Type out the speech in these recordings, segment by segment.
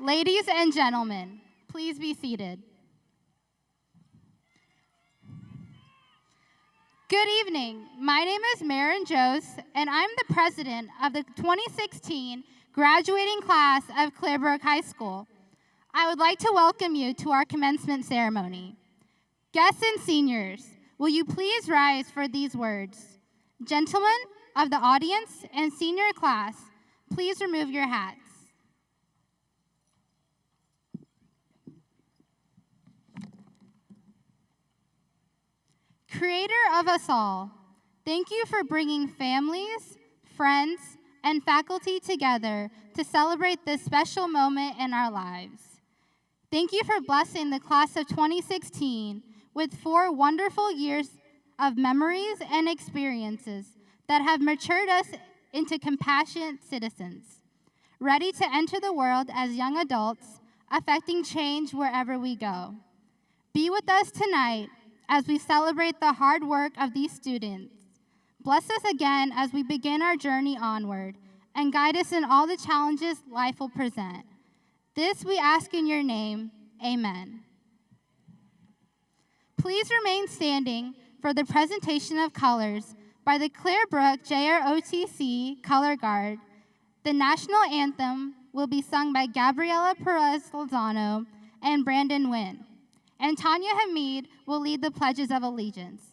Ladies and gentlemen, please be seated. Good evening. My name is Maren Jose, and I'm the president of the 2016 graduating class of Clear Brook High School. I would like to welcome you to our commencement ceremony. Guests and seniors, will you please rise for these words? Gentlemen of the audience and senior class, please remove your hats. Creator of us all, thank you for bringing families, friends, and faculty together to celebrate this special moment in our lives. Thank you for blessing the class of 2016 with 4 wonderful years of memories and experiences that have matured us into compassionate citizens, ready to enter the world as young adults, affecting change wherever we go. Be with us tonight as we celebrate the hard work of these students. Bless us again as we begin our journey onward, and guide us in all the challenges life will present. This we ask in your name, amen. Please remain standing for the presentation of colors by the Clear Brook JROTC Color Guard. The national anthem will be sung by Gabriela Perez-Lozano and Brandon Nguyen, and Tanya Hamid will lead the pledges of allegiance.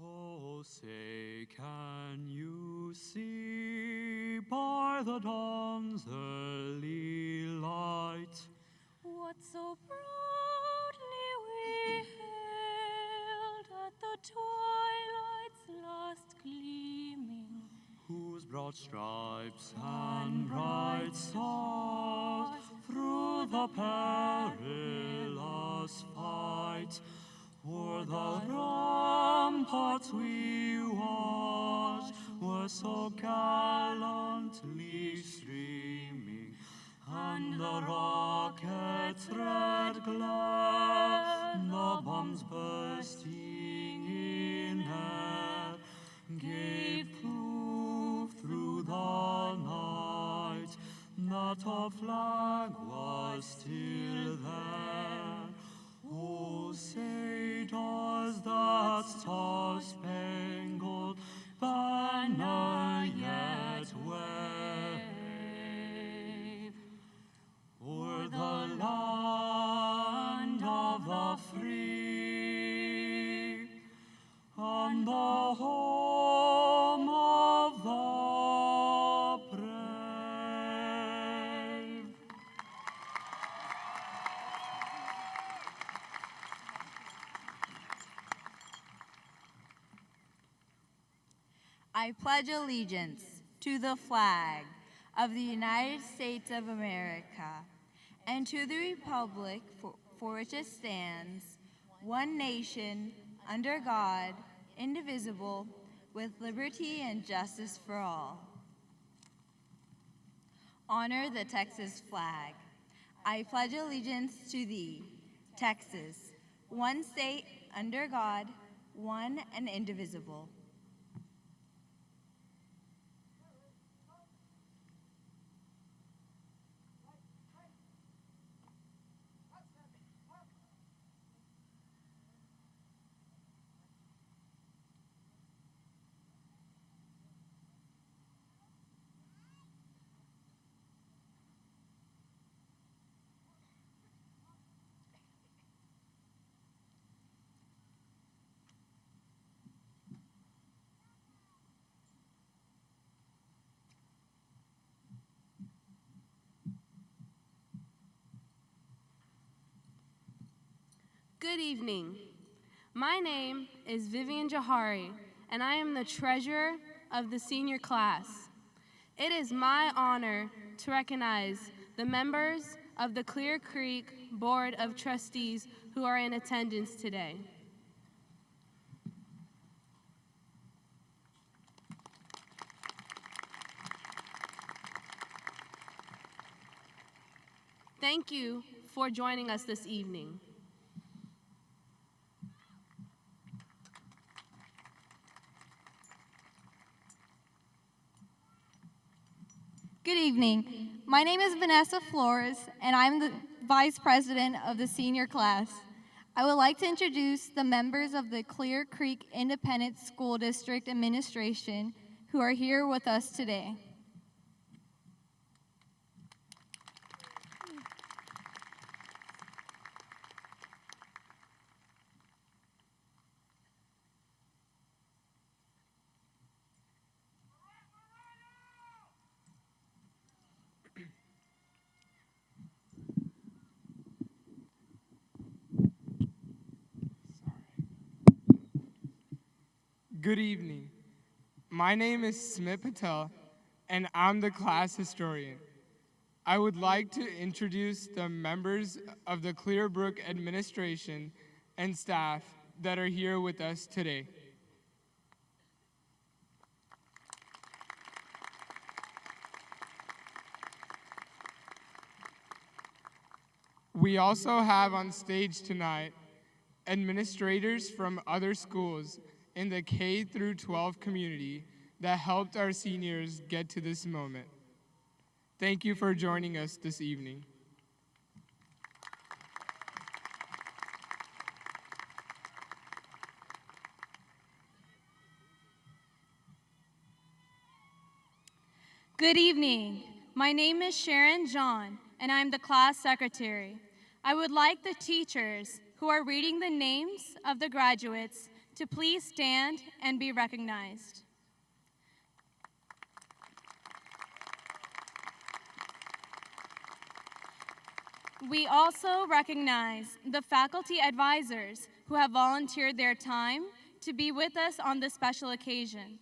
Oh, say, can you see by the dawn's early light what so proudly we hailed at the twilight's last gleaming, whose broad stripes and bright stars through the perilous fight o'er the ramparts we watched were so gallantly streaming, and the rocket's red glare, the bombs bursting in air, gave proof through the night that our flag was still there. Oh, say, does that star-spangled banner yet wave o'er the land of the free and the home of the brave? I pledge allegiance to the flag of the United States of America and to the republic for which it stands, one nation, under God, indivisible, with liberty and justice for all. Honor the Texas flag. I pledge allegiance to thee, Texas, one state, under God, one and indivisible. Good evening. My name is Vivian Jahari, and I am the treasurer of the senior class. It is my honor to recognize the members of the Clear Creek Board of Trustees who are in attendance today. Thank you for joining us this evening. Good evening. My name is Vanessa Flores, and I'm the Vice President of the senior class. I would like to introduce the members of the Clear Creek Independent School District Administration who are here with us today. Good evening. My name is Smith Patel, and I'm the class historian. I would like to introduce the members of the Clear Brook administration and staff that are here with us today. We also have on stage tonight administrators from other schools in the K through 12 community that helped our seniors get to this moment. Thank you for joining us this evening. Good evening. My name is Sharon John, and I'm the class secretary. I would like the teachers who are reading the names of the graduates to please stand and be recognized. We also recognize the faculty advisors who have volunteered their time to be with us on this special occasion.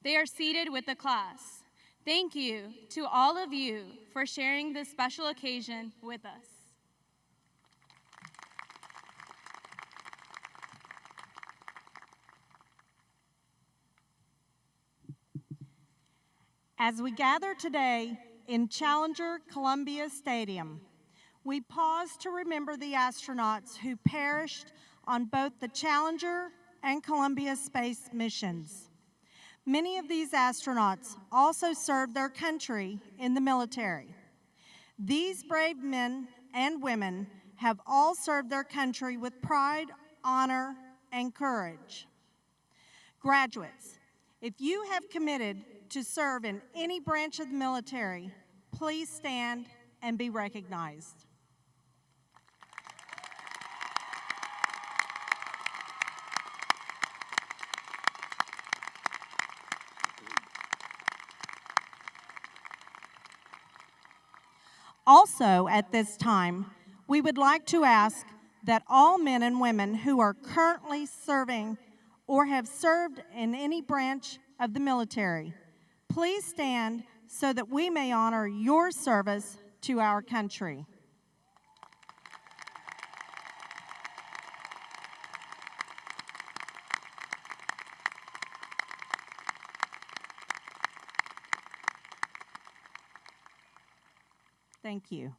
They are seated with the class. Thank you to all of you for sharing this special occasion with us. As we gather today in Challenger Columbia Stadium, we pause to remember the astronauts who perished on both the Challenger and Columbia space missions. Many of these astronauts also served their country in the military. These brave men and women have all served their country with pride, honor, and courage. Graduates, if you have committed to serve in any branch of the military, please stand and be recognized. Also, at this time, we would like to ask that all men and women who are currently serving or have served in any branch of the military, please stand so that we may honor your service to our country. Thank you.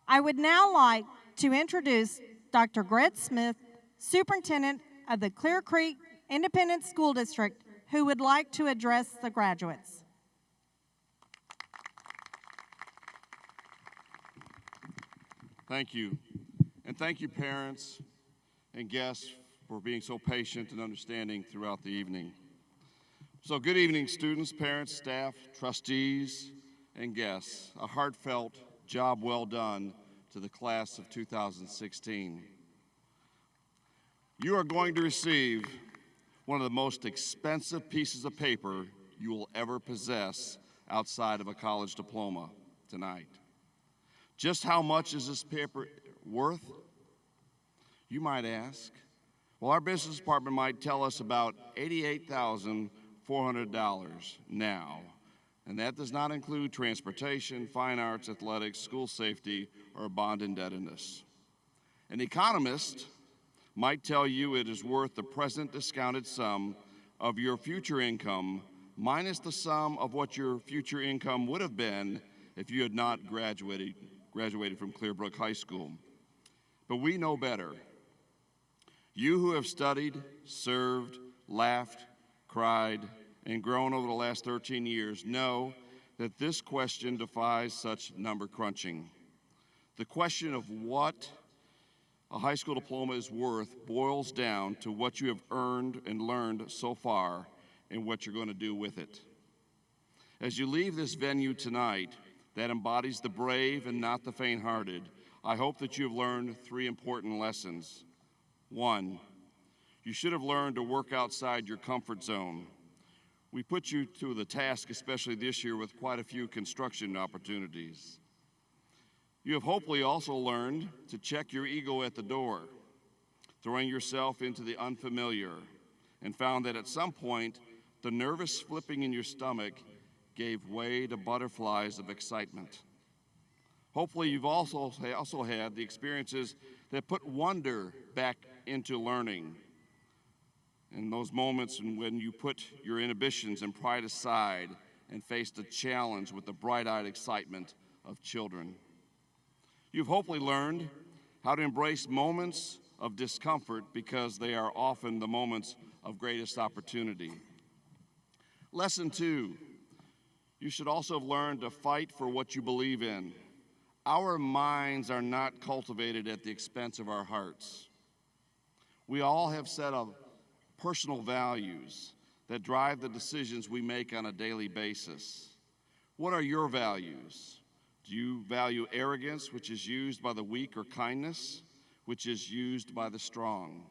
I would now like to introduce Dr. Gret Smith, Superintendent of the Clear Creek Independent School District, who would like to address the graduates. Thank you. And thank you, parents and guests, for being so patient and understanding throughout the evening. So good evening, students, parents, staff, trustees, and guests. A heartfelt job well done to the class of 2016. You are going to receive one of the most expensive pieces of paper you will ever possess outside of a college diploma tonight. Just how much is this paper worth? You might ask. Well, our business department might tell us about $88,400 now, and that does not include transportation, fine arts, athletics, school safety, or bond indebtedness. An economist might tell you it is worth the present discounted sum of your future income minus the sum of what your future income would have been if you had not graduated from Clear Brook High School. But we know better. You who have studied, served, laughed, cried, and grown over the last 13 years know that this question defies such number crunching. The question of what a high school diploma is worth boils down to what you have earned and learned so far and what you're going to do with it. As you leave this venue tonight that embodies the brave and not the faint-hearted, I hope that you have learned 3 important lessons. 1, you should have learned to work outside your comfort zone. We put you to the task, especially this year, with quite a few construction opportunities. You have hopefully also learned to check your ego at the door, throwing yourself into the unfamiliar, and found that at some point, the nervous flipping in your stomach gave way to butterflies of excitement. Hopefully you've also had the experiences that put wonder back into learning. And those moments when you put your inhibitions and pride aside and faced a challenge with the bright-eyed excitement of children. You've hopefully learned how to embrace moments of discomfort because they are often the moments of greatest opportunity. Lesson 2, you should also have learned to fight for what you believe in. Our minds are not cultivated at the expense of our hearts. We all have set of personal values that drive the decisions we make on a daily basis. What are your values? Do you value arrogance, which is used by the weak, or kindness, which is used by the strong?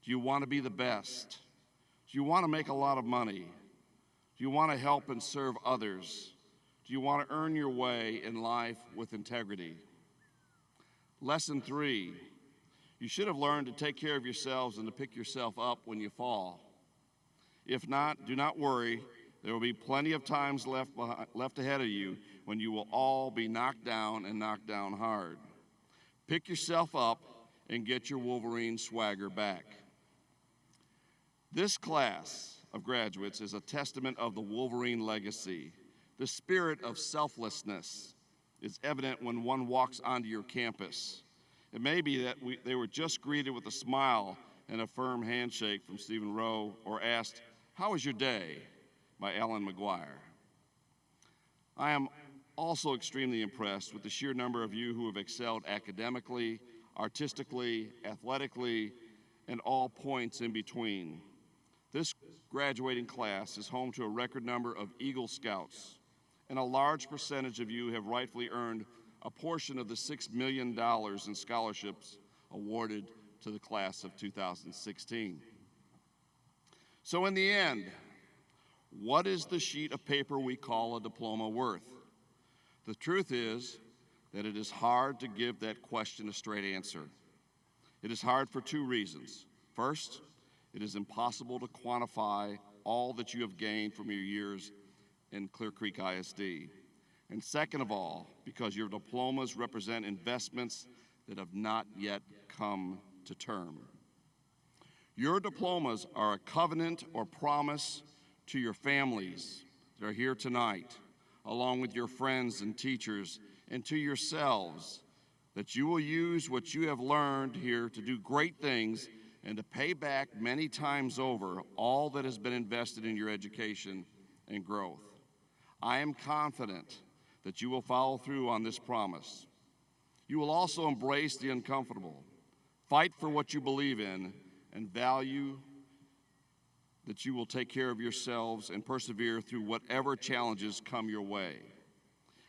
Do you want to be the best? Do you want to make a lot of money? Do you want to help and serve others? Do you want to earn your way in life with integrity? Lesson 3, you should have learned to take care of yourselves and to pick yourself up when you fall. If not, do not worry. There will be plenty of times left ahead of you when you will all be knocked down and knocked down hard. Pick yourself up and get your Wolverine swagger back. This class of graduates is a testament of the Wolverine legacy. The spirit of selflessness is evident when one walks onto your campus. It may be that they were just greeted with a smile and a firm handshake from Stephen Rowe, or asked, "How was your day?" by Alan McGuire. I am also extremely impressed with the sheer number of you who have excelled academically, artistically, athletically, and all points in between. This graduating class is home to a record number of Eagle Scouts, and a large percentage of you have rightfully earned a portion of the $6 million in scholarships awarded to the class of 2016. So in the end, what is the sheet of paper we call a diploma worth? The truth is that it is hard to give that question a straight answer. It is hard for 2 reasons. First, it is impossible to quantify all that you have gained from your years in Clear Creek ISD. And second of all, because your diplomas represent investments that have not yet come to term. Your diplomas are a covenant or promise to your families that are here tonight, along with your friends and teachers, and to yourselves, that you will use what you have learned here to do great things and to pay back many times over all that has been invested in your education and growth. I am confident that you will follow through on this promise. You will also embrace the uncomfortable, fight for what you believe in, and value that you will take care of yourselves and persevere through whatever challenges come your way.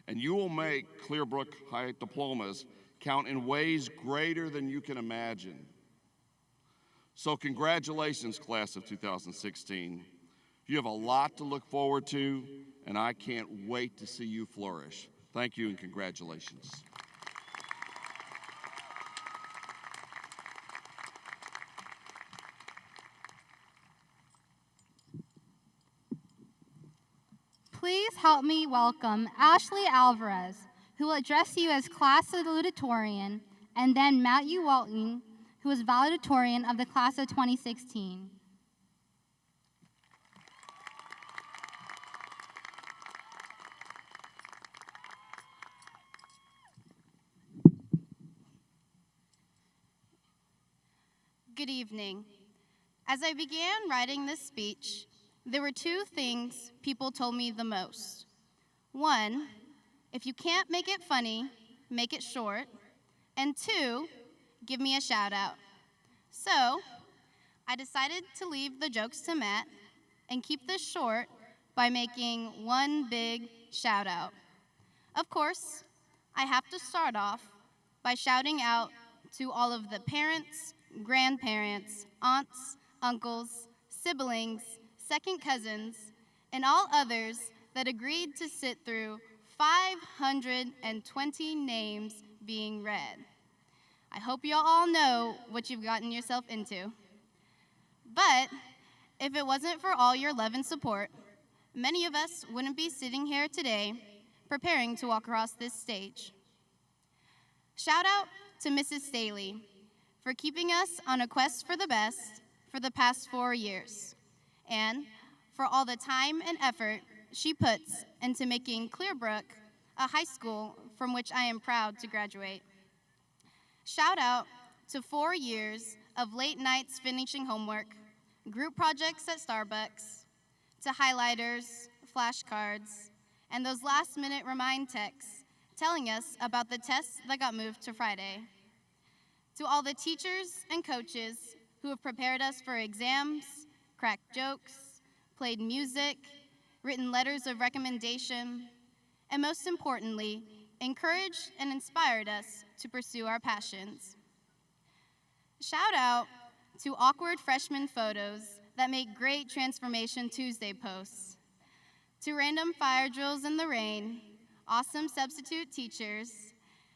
And you will make Clear Brook High diplomas count in ways greater than you can imagine. So congratulations, class of 2016. You have a lot to look forward to, and I can't wait to see you flourish. Thank you and congratulations. Please help me welcome Ashley Alvarez, who will address you as class salutatorian, and then Matthew Walton, who is valedictorian of the class of 2016. Good evening. As I began writing this speech, there were two things people told me the most. One, if you can't make it funny, make it short. And two, give me a shout out. So, I decided to leave the jokes to Matt and keep this short by making one big shout out. Of course, I have to start off by shouting out to all of the parents, grandparents, aunts, uncles, siblings, second cousins, and all others that agreed to sit through 520 names being read. I hope you all know what you've gotten yourself into. But if it wasn't for all your love and support, many of us wouldn't be sitting here today preparing to walk across this stage. Shout out to Mrs. Staley for keeping us on a quest for the best for the past 4 years, and for all the time and effort she puts into making Clear Brook a high school from which I am proud to graduate. Shout out to 4 years of late nights finishing homework, group projects at Starbucks, to highlighters, flashcards, and those last-minute remind texts telling us about the tests that got moved to Friday. To all the teachers and coaches who have prepared us for exams, cracked jokes, played music, written letters of recommendation, and most importantly, encouraged and inspired us to pursue our passions. Shout out to awkward freshman photos that make great Transformation Tuesday posts, to random fire drills in the rain, awesome substitute teachers,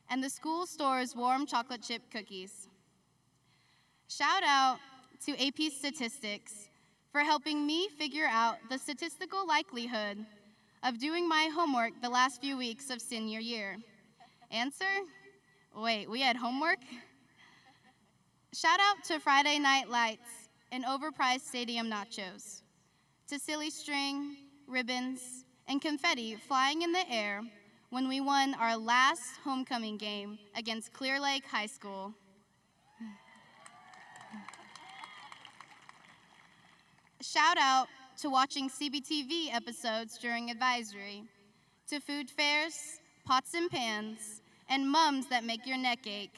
and the school store's warm chocolate chip cookies. Shout out to AP Statistics for helping me figure out the statistical likelihood of doing my homework the last few weeks of senior year. Answer? Wait, we had homework? Shout out to Friday Night Lights and overpriced stadium nachos, to silly string, ribbons, and confetti flying in the air when we won our last homecoming game against Clear Lake High School. Shout out to watching CBTV episodes during advisory, to food fairs, pots and pans, and mums that make your neck ache.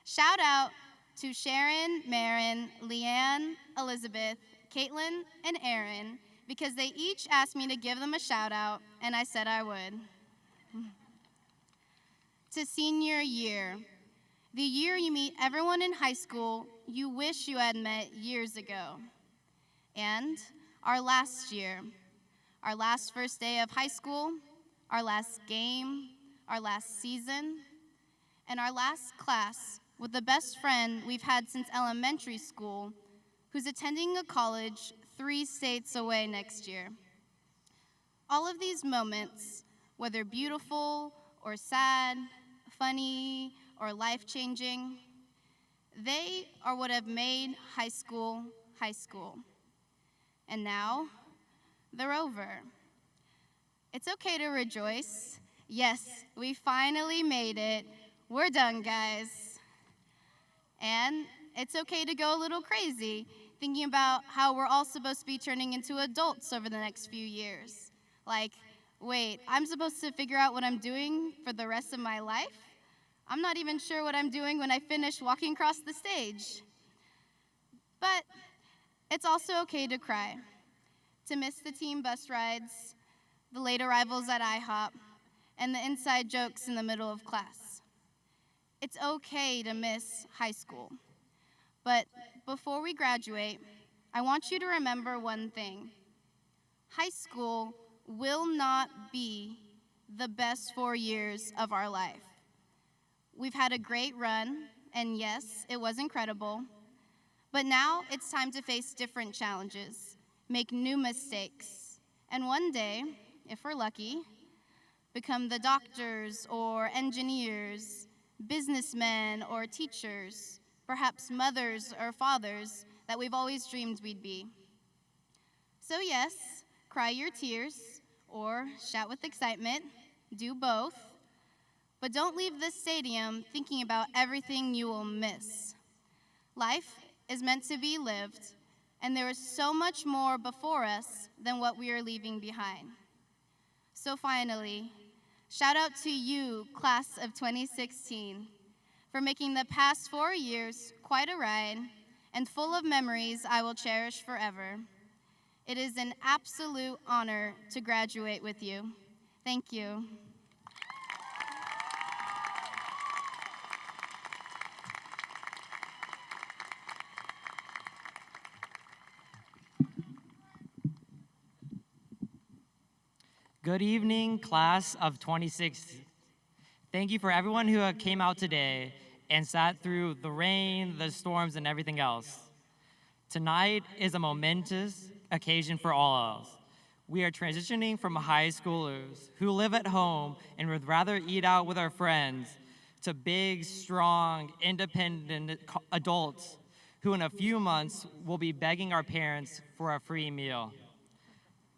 Shout out to Sharon, Marin, Leanne, Elizabeth, Caitlin, and Aaron, because they each asked me to give them a shout out, and I said I would. To senior year, the year you meet everyone in high school you wish you had met years ago. And our last year, our last first day of high school, our last game, our last season, and our last class with the best friend we've had since elementary school, who's attending a college 3 states away next year. All of these moments, whether beautiful or sad, funny or life-changing, they are what have made high school high school. And now, they're over. It's okay to rejoice. Yes, we finally made it. We're done, guys. And it's okay to go a little crazy, thinking about how we're all supposed to be turning into adults over the next few years. Like, wait, I'm supposed to figure out what I'm doing for the rest of my life? I'm not even sure what I'm doing when I finish walking across the stage. But it's also okay to cry, to miss the team bus rides, the late arrivals at IHOP, and the inside jokes in the middle of class. It's okay to miss high school. But before we graduate, I want you to remember one thing. High school will not be the best 4 years of our life. We've had a great run, and yes, it was incredible. But now it's time to face different challenges, make new mistakes, and one day, if we're lucky, become the doctors or engineers, businessmen or teachers, perhaps mothers or fathers that we've always dreamed we'd be. So yes, cry your tears or shout with excitement, do both, but don't leave this stadium thinking about everything you will miss. Life is meant to be lived, and there is so much more before us than what we are leaving behind. So finally, shout out to you, class of 2016, for making the past 4 years quite a ride and full of memories I will cherish forever. It is an absolute honor to graduate with you. Thank you. Good evening, class of 2016. Thank you for everyone who came out today and sat through the rain, the storms, and everything else. Tonight is a momentous occasion for all of us. We are transitioning from high schoolers who live at home and would rather eat out with our friends to big, strong, independent adults who in a few months will be begging our parents for a free meal.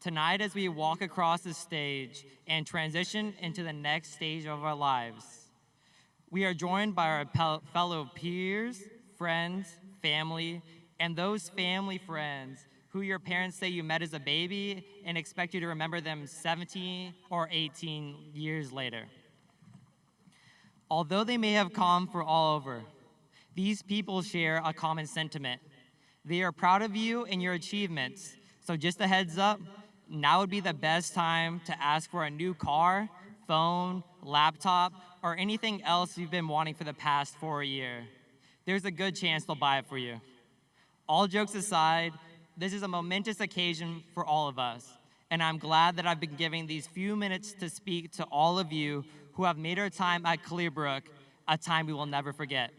Tonight, as we walk across the stage and transition into the next stage of our lives, we are joined by our fellow peers, friends, family, and those family friends who your parents say you met as a baby and expect you to remember them 17 or 18 years later. Although they may have come from all over, these people share a common sentiment. They are proud of you and your achievements, so just a heads up, now would be the best time to ask for a new car, phone, laptop, or anything else you've been wanting for the past 4 years. There's a good chance they'll buy it for you. All jokes aside, this is a momentous occasion for all of us, and I'm glad that I've been giving these few minutes to speak to all of you who have made our time at Clear Brook a time we will never forget.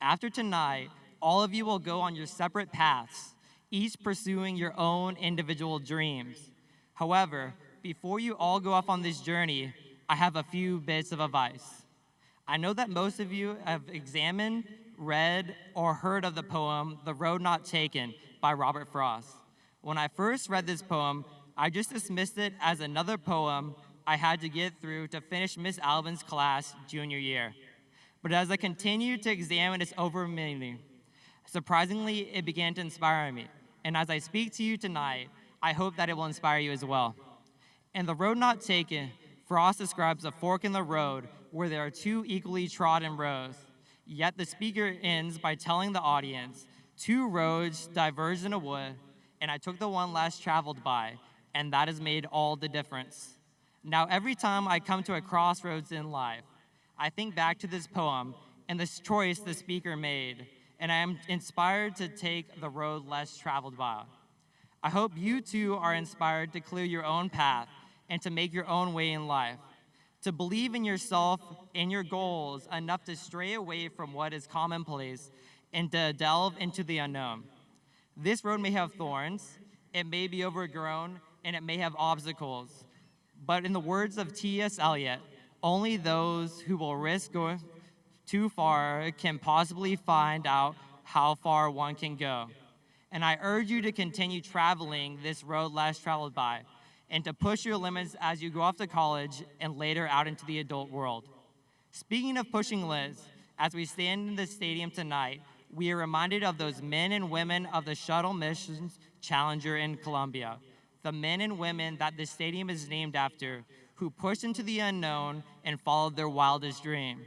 After tonight, all of you will go on your separate paths, each pursuing your own individual dreams. However, before you all go off on this journey, I have a few bits of advice. I know that most of you have examined, read, or heard of the poem, The Road Not Taken by Robert Frost. When I first read this poem, I just dismissed it as another poem I had to get through to finish Miss Albin's class junior year. But as I continued to examine its over meaning, surprisingly, it began to inspire me. And as I speak to you tonight, I hope that it will inspire you as well. In The Road Not Taken, Frost describes a fork in the road where there are two equally trodden roads. Yet the speaker ends by telling the audience, two roads diverged in a wood, and I took the one less traveled by, and that has made all the difference. Now, every time I come to a crossroads in life, I think back to this poem and this choice the speaker made, and I am inspired to take the road less traveled by. I hope you too are inspired to clear your own path and to make your own way in life, to believe in yourself and your goals enough to stray away from what is commonplace and to delve into the unknown. This road may have thorns, it may be overgrown, and it may have obstacles, but in the words of T.S. Eliot, only those who will risk going too far can possibly find out how far one can go. And I urge you to continue traveling this road less traveled by and to push your limits as you go off to college and later out into the adult world. Speaking of pushing limits, as we stand in the stadium tonight, we are reminded of those men and women of the shuttle missions Challenger in Columbia, the men and women that the stadium is named after, who pushed into the unknown and followed their wildest dream.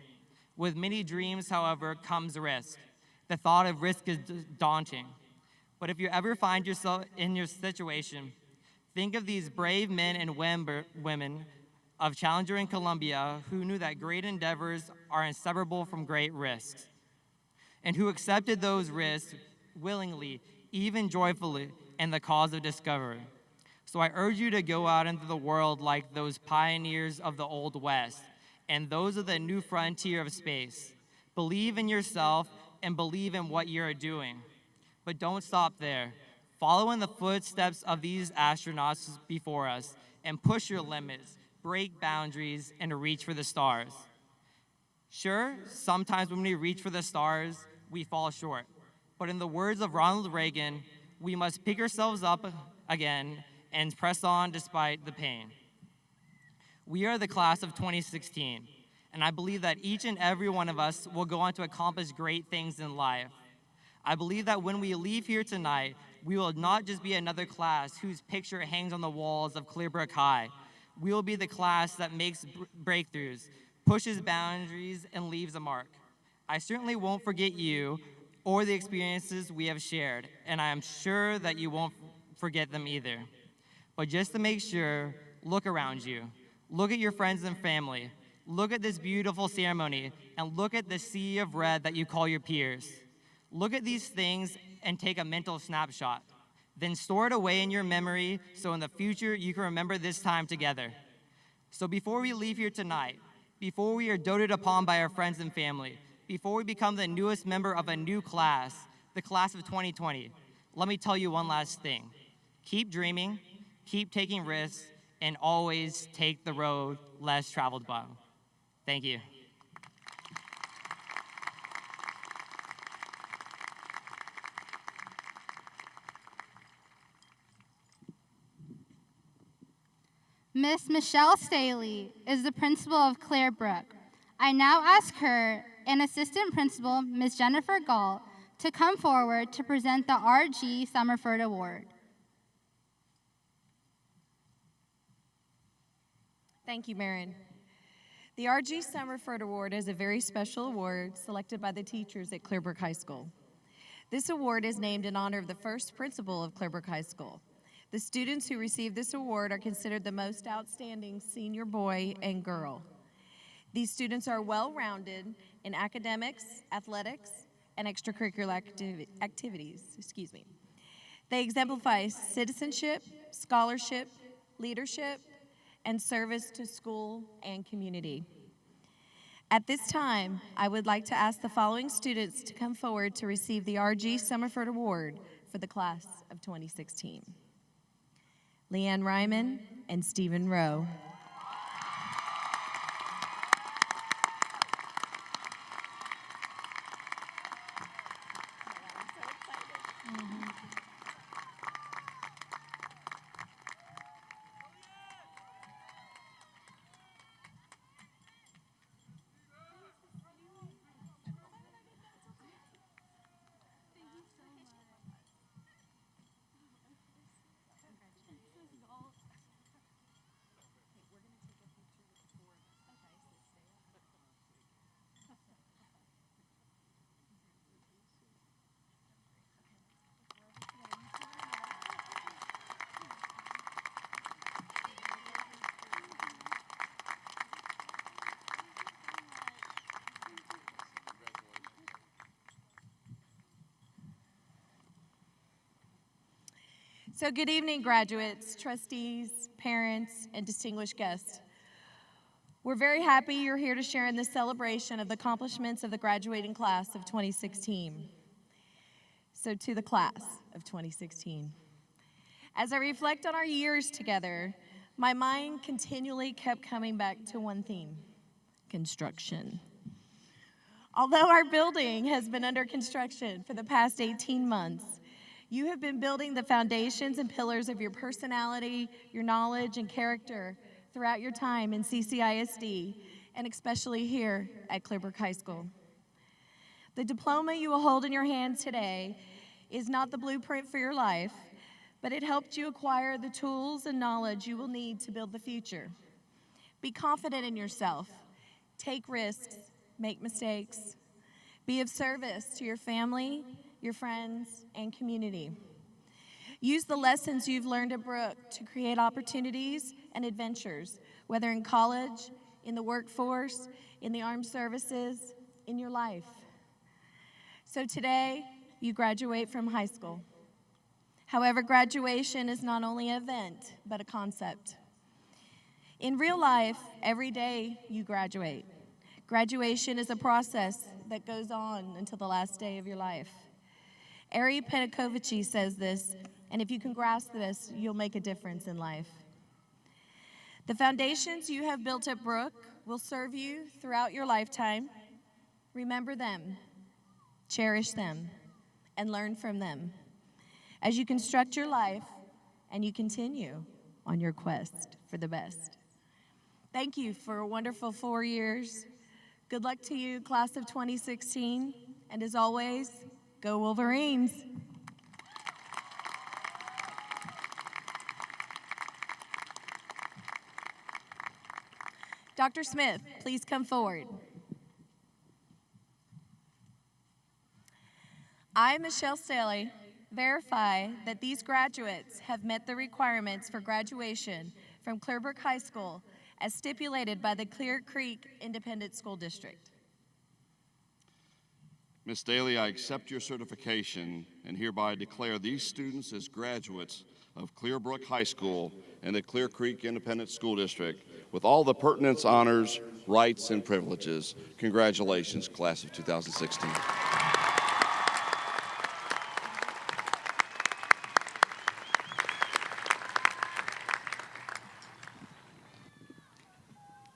With many dreams, however, comes risk. The thought of risk is daunting. But if you ever find yourself in your situation, think of these brave men and women of Challenger in Columbia who knew that great endeavors are inseparable from great risks, and who accepted those risks willingly, even joyfully, in the cause of discovery. So I urge you to go out into the world like those pioneers of the Old West and those of the new frontier of space. Believe in yourself and believe in what you're doing. But don't stop there. Follow in the footsteps of these astronauts before us and push your limits, break boundaries, and reach for the stars. Sure, sometimes when we reach for the stars, we fall short. But in the words of Ronald Reagan, we must pick ourselves up again and press on despite the pain. We are the class of 2016, and I believe that each and every one of us will go on to accomplish great things in life. I believe that when we leave here tonight, we will not just be another class whose picture hangs on the walls of Clear Brook High. We will be the class that makes breakthroughs, pushes boundaries, and leaves a mark. I certainly won't forget you or the experiences we have shared, and I am sure that you won't forget them either. But just to make sure, look around you. Look at your friends and family. Look at this beautiful ceremony, and look at the sea of red that you call your peers. Look at these things and take a mental snapshot. Then store it away in your memory so in the future you can remember this time together. So before we leave here tonight, before we are doted upon by our friends and family, before we become the newest member of a new class, the class of 2020, let me tell you one last thing. Keep dreaming, keep taking risks, and always take the road less traveled by. Thank you. Miss Michelle Staley is the principal of Clear Brook. I now ask her and Assistant Principal, Ms. Jennifer Galt, to come forward to present the R.G. Summerford Award. Thank you, Marin. The R.G. Summerford Award is a very special award selected by the teachers at Clear Brook High School. This award is named in honor of the first principal of Clear Brook High School. The students who receive this award are considered the most outstanding senior boy and girl. These students are well-rounded in academics, athletics, and extracurricular activities. They exemplify citizenship, scholarship, leadership, and service to school and community. At this time, I would like to ask the following students to come forward to receive the R.G. Summerford Award for the class of 2016. Leanne Ryman and Stephen Rowe. So good evening, graduates, trustees, parents, and distinguished guests. We're very happy you're here to share in this celebration of the accomplishments of the graduating class of 2016. So to the class of 2016. As I reflect on our years together, my mind continually kept coming back to one theme: construction. Although our building has been under construction for the past 18 months, you have been building the foundations and pillars of your personality, your knowledge, and character throughout your time in CCISD, and especially here at Clear Brook High School. The diploma you will hold in your hand today is not the blueprint for your life, but it helped you acquire the tools and knowledge you will need to build the future. Be confident in yourself. Take risks. Make mistakes. Be of service to your family, your friends, and community. Use the lessons you've learned at Brook to create opportunities and adventures, whether in college, in the workforce, in the armed services, in your life. So today, you graduate from high school. However, graduation is not only an event, but a concept. In real life, every day you graduate. Graduation is a process that goes on until the last day of your life. Ari Pedakovici says this, And if you can grasp this, you'll make a difference in life. The foundations you have built at Brook will serve you throughout your lifetime. Remember them, cherish them, and learn from them as you construct your life and you continue on your quest for the best. Thank you for a wonderful 4 years. Good luck to you, class of 2016. And as always, go Wolverines. Dr. Smith, please come forward. I, Michelle Staley, verify that these graduates have met the requirements for graduation from Clear Brook High School as stipulated by the Clear Creek Independent School District. Ms. Daly, I accept your certification and hereby declare these students as graduates of Clear Brook High School and the Clear Creek Independent School District with all the pertinent honors, rights, and privileges. Congratulations, class of 2016.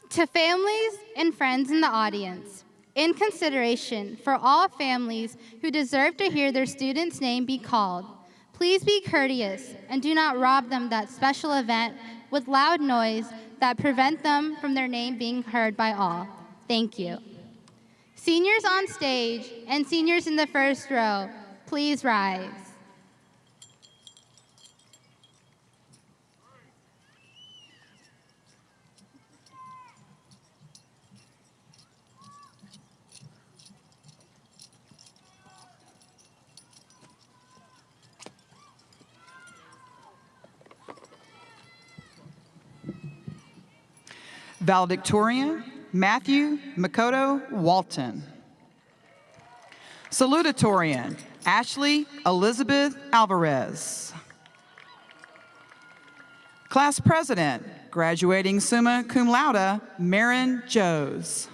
To families and friends in the audience, in consideration for all families who deserve to hear their student's name be called, please be courteous and do not rob them that special event with loud noise that prevent them from their name being heard by all. Thank you. Seniors on stage and seniors in the first row, please rise. Valedictorian, Matthew Makoto Walton. Salutatorian, Ashley Elizabeth Alvarez. Class President, graduating summa cum laude, Marin Joes.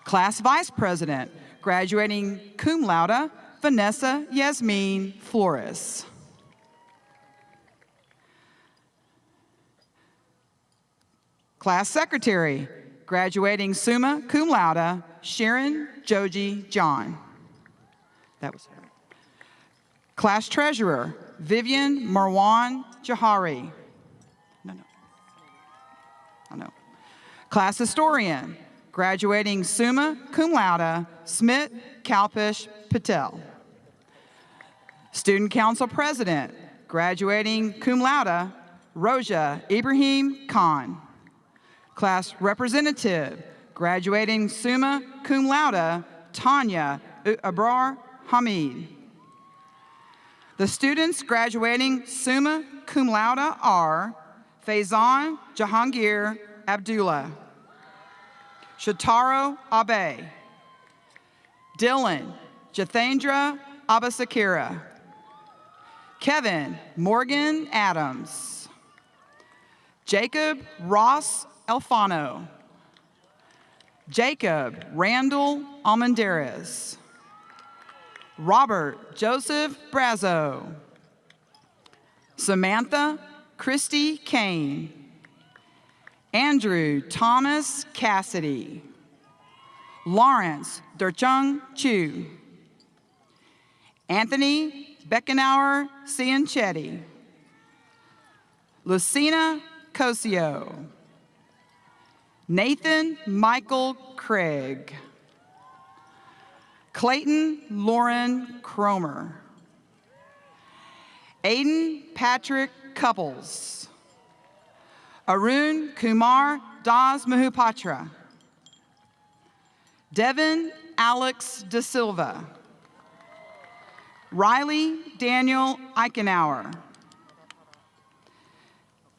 Class Vice President, graduating cum laude, Vanessa Yasmin Flores. Class Secretary, graduating summa cum laude, Sharon Joji John. That was her. Class Treasurer, Vivian Marwan Jahari. No. Class Historian, graduating summa cum laude, Smith Kalpish Patel. Student Council President, graduating cum laude, Roja Ibrahim Khan. Class Representative, graduating summa cum laude, Tanya Abrar Hamid. The students graduating summa cum laude are Faizan Jahangir Abdullah, Shataro Abe, Dylan Jathendra Abasakira, Kevin Morgan Adams, Jacob Ross Alfano, Jacob Randall Almendarez, Robert Joseph Brazo, Samantha Christy Kane, Andrew Thomas Cassidy, Lawrence Derchung Chu, Anthony Beckenauer Cianchetti, Lucina Cosio, Nathan Michael Craig, Clayton Lauren Cromer, Aiden Patrick Couples, Arun Kumar Das Mahupatra, Devin Alex De Silva, Riley Daniel Eichenauer,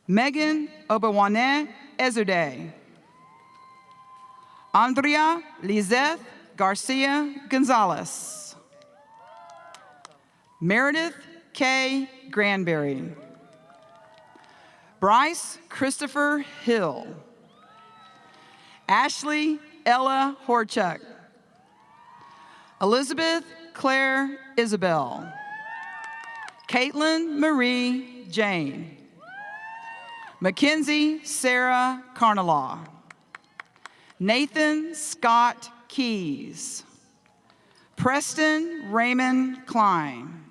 Megan Obawane Ezude, Andrea Lizeth Garcia Gonzalez, Meredith K. Granberry, Bryce Christopher Hill, Ashley Ella Horchuk, Elizabeth Claire Isabel, Caitlin Marie Jane. Mackenzie Sarah Carnelaw. Nathan Scott Keys. Preston Raymond Klein.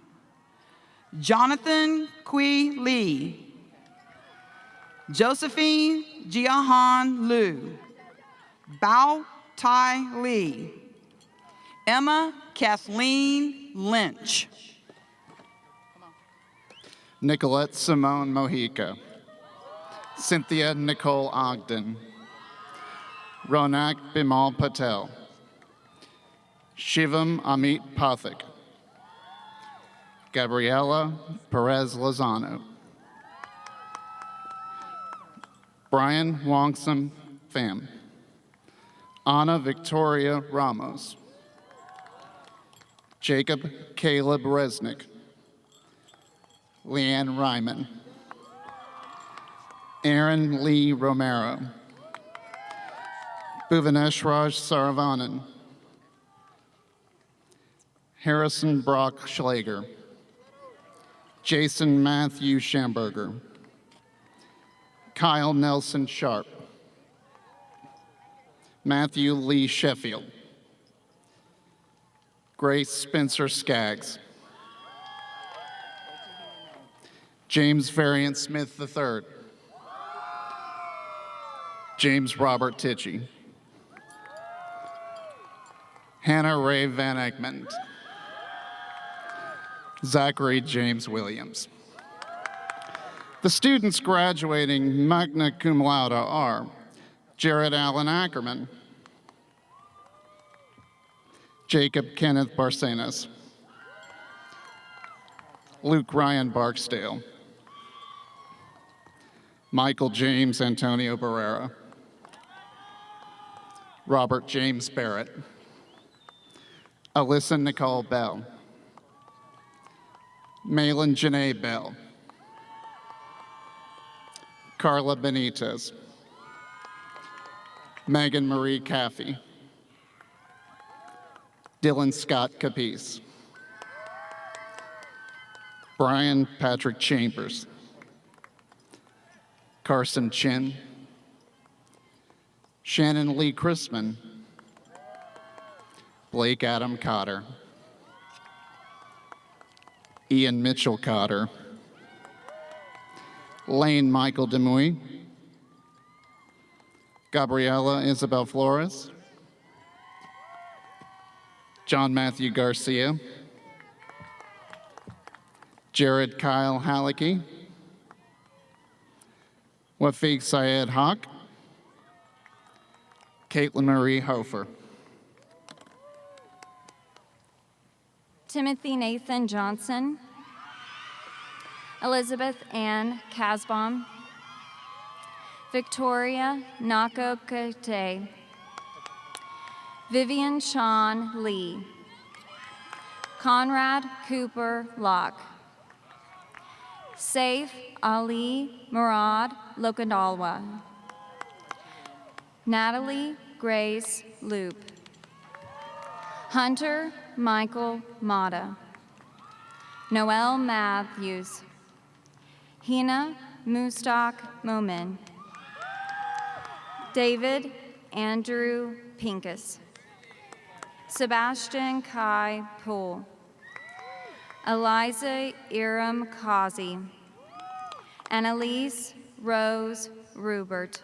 Jonathan Kui Lee. Josephine Jiahan Liu. Bao Tai Lee. Emma Kathleen Lynch. Nicolette Simone Mojica. Cynthia Nicole Ogden. Ronak Bimal Patel. Shivam Amit Pathak. Gabriela Perez Lozano. Brian Wongsum Pham. Anna Victoria Ramos. Jacob Caleb Resnick. Leanne Ryman. Aaron Lee Romero. Bhuvaneshwar Saravanan. Harrison Brock Schlager. Jason Matthew Schamberger. Kyle Nelson Sharp. Matthew Lee Sheffield. Grace Spencer Skaggs. James Varian Smith III. James Robert Tichy. Hannah Ray Van Egmond. Zachary James Williams. The students graduating magna cum laude are Jared Allen Ackerman, Jacob Kenneth Barcenas, Luke Ryan Barksdale, Michael James Antonio Barrera, Robert James Barrett, Alyssa Nicole Bell, Malin Janae Bell, Carla Benitez, Megan Marie Caffey, Dylan Scott Capice, Brian Patrick Chambers, Carson Chin, Shannon Lee Chrisman, Blake Adam Cotter, Ian Mitchell Cotter, Lane Michael Demuy, Gabriela Isabel Flores, John Matthew Garcia, Jared Kyle Hallecky, Wafiq Syed Haq, Caitlin Marie Hofer. Timothy Nathan Johnson, Elizabeth Ann Casbaum, Victoria Nakokate, Vivian Sean Lee, Conrad Cooper Locke, Saif Ali Murad Lokandalwa, Natalie Grace Loop, Hunter Michael Mata, Noel Matthews, Hina Mustak Momin, David Andrew Pincus, Sebastian Kai Poole, Eliza Iram Kazi, Annalise Rose Rubert,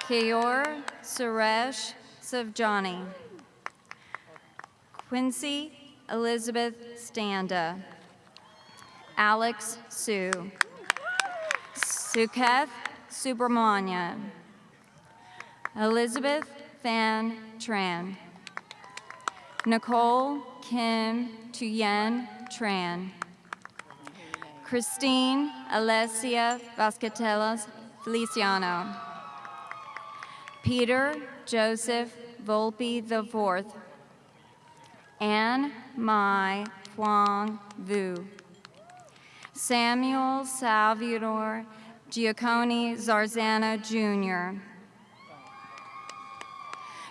Keor Suresh Savjani, Quincy Elizabeth Standa, Alex Sue, Suketh Subramanya, Elizabeth Van Tran, Nicole Kim Tuyen Tran, Christine Alessia Vascatelas Feliciano, Peter Joseph Volpe IV, Anne Mai Huang Vu, Samuel Salvador Giacconi Zarzana Jr.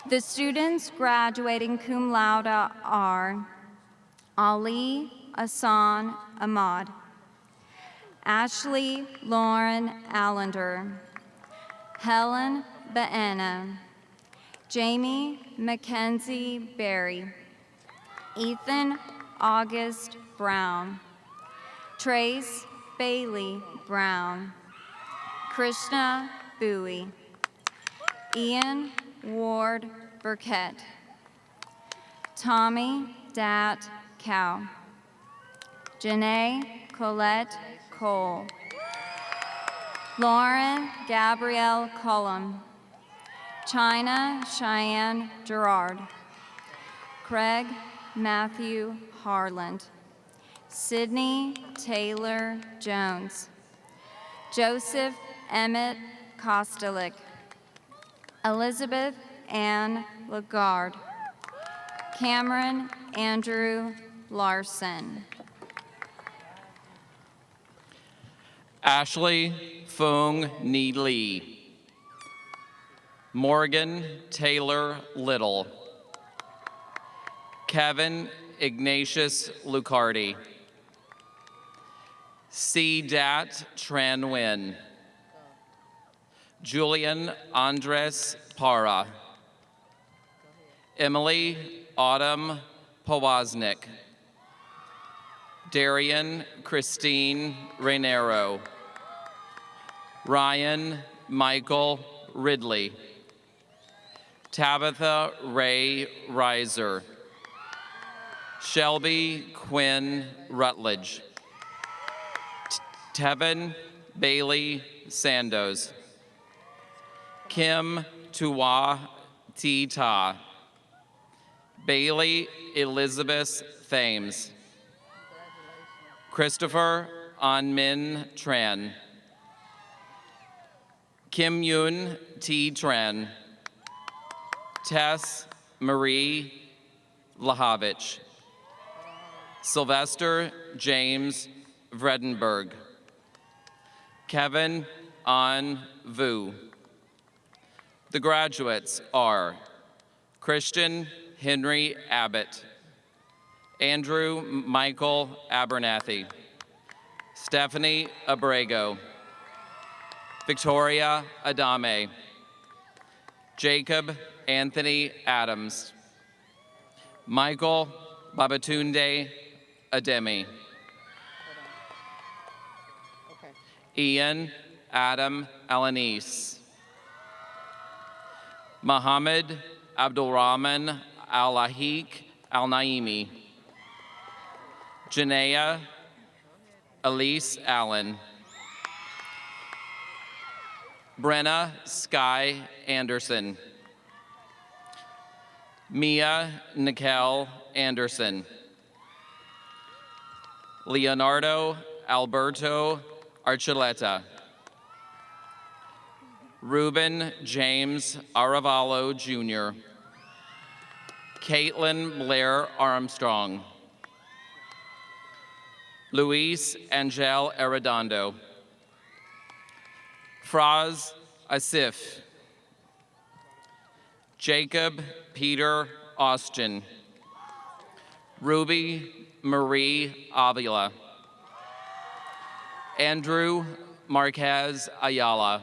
The students graduating cum laude are Ali Asan Ahmad. Ashley Lauren Allender. Helen Baena. Jamie Mackenzie Berry. Ethan August Brown. Trace Bailey Brown. Krishna Bowie. Ian Ward Burkett. Tommy Dat Cow. Janae Colette Cole. Lauren Gabrielle Cullum. China Cheyenne Gerard. Craig Matthew Harland. Sydney Taylor Jones. Joseph Emmett Kostelic. Elizabeth Ann Lagarde. Cameron Andrew Larson. Ashley Fung Ni Lee. Morgan Taylor Little. Kevin Ignatius Lucardi. C. Dat Tran Nguyen. Julian Andres Para. Emily Autumn Powaznik. Darian Christine Rainero. Ryan Michael Ridley. Tabitha Ray Reiser. Shelby Quinn Rutledge. Tevin Bailey Sandoz. Kim Tuwa Tita. Bailey Elizabeth Thames. Christopher Anmin Tran. Kim Yoon T. Tran. Tess Marie Lahovich. Sylvester James Vredenberg. Kevin An Vu. The graduates are Christian Henry Abbott. Andrew Michael Abernathy. Stephanie Abrego. Victoria Adame. Jacob Anthony Adams. Michael Babatunde Ademi. Ian Adam Alanis. Mohammed Abdulrahman Al-Ahik Al-Naimi. Janaea Elise Allen. Brenna Sky Anderson. Mia Nikel Anderson. Leonardo Alberto Archuleta. Ruben James Aravalo Jr. Caitlin Blair Armstrong. Luis Angel Arredondo. Fraz Asif. Jacob Peter Austin. Ruby Marie Avila. Andrew Marquez Ayala.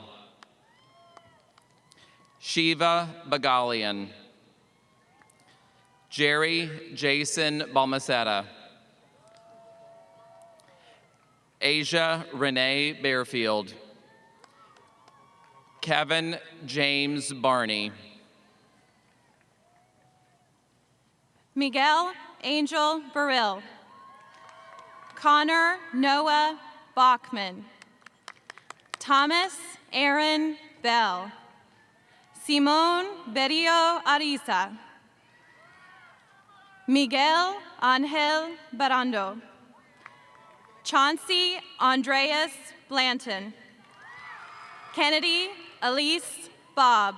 Shiva Bagalian. Jerry Jason Balmaceda. Asia Renee Bearfield. Kevin James Barney. Miguel Angel Burrill. Connor Noah Bachman. Thomas Aaron Bell. Simone Berio Ariza. Miguel Angel Barando. Chauncey Andreas Blanton. Kennedy Elise Bob.